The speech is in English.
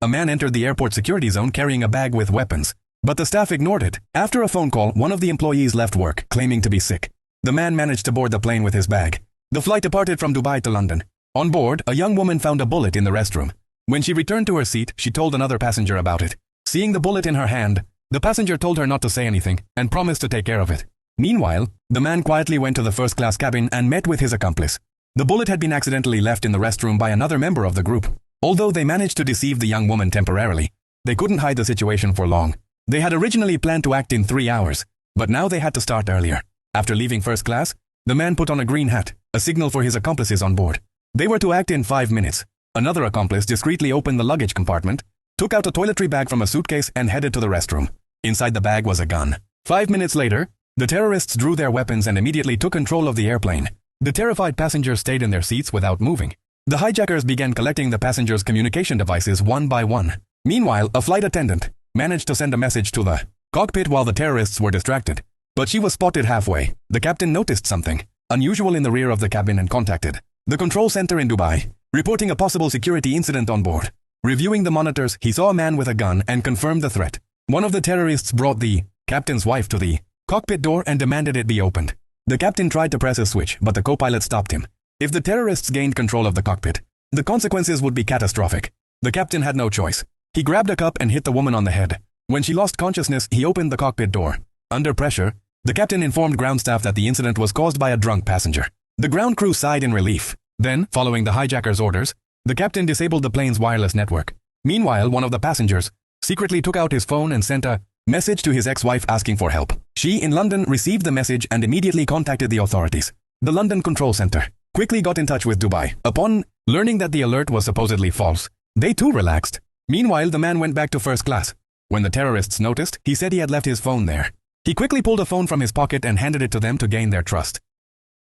a man entered the airport security zone carrying a bag with weapons. But the staff ignored it. After a phone call, one of the employees left work, claiming to be sick. The man managed to board the plane with his bag. The flight departed from Dubai to London. On board, a young woman found a bullet in the restroom. When she returned to her seat, she told another passenger about it. Seeing the bullet in her hand, the passenger told her not to say anything and promised to take care of it. Meanwhile, the man quietly went to the first-class cabin and met with his accomplice. The bullet had been accidentally left in the restroom by another member of the group. Although they managed to deceive the young woman temporarily, they couldn't hide the situation for long. They had originally planned to act in 3 hours, but now they had to start earlier. After leaving first class, the man put on a green hat, a signal for his accomplices on board. They were to act in 5 minutes. Another accomplice discreetly opened the luggage compartment, took out a toiletry bag from a suitcase and headed to the restroom. Inside the bag was a gun. 5 minutes later, the terrorists drew their weapons and immediately took control of the airplane. The terrified passengers stayed in their seats without moving. The hijackers began collecting the passengers' communication devices one by one. Meanwhile, a flight attendant managed to send a message to the cockpit while the terrorists were distracted. But she was spotted halfway. The captain noticed something unusual in the rear of the cabin and contacted the control center in Dubai, reporting a possible security incident on board. Reviewing the monitors, he saw a man with a gun and confirmed the threat. One of the terrorists brought the captain's wife to the cockpit door and demanded it be opened. The captain tried to press a switch, but the co-pilot stopped him. If the terrorists gained control of the cockpit, the consequences would be catastrophic. The captain had no choice. He grabbed a cup and hit the woman on the head. When she lost consciousness, he opened the cockpit door. Under pressure, the captain informed ground staff that the incident was caused by a drunk passenger. The ground crew sighed in relief. Then, following the hijackers' orders, the captain disabled the plane's wireless network. Meanwhile, one of the passengers secretly took out his phone and sent a message to his ex-wife asking for help. She, in London, received the message and immediately contacted the authorities. The London control center quickly got in touch with Dubai. Upon learning that the alert was supposedly false, they too relaxed. Meanwhile, the man went back to first class. When the terrorists noticed, he said he had left his phone there. He quickly pulled a phone from his pocket and handed it to them to gain their trust.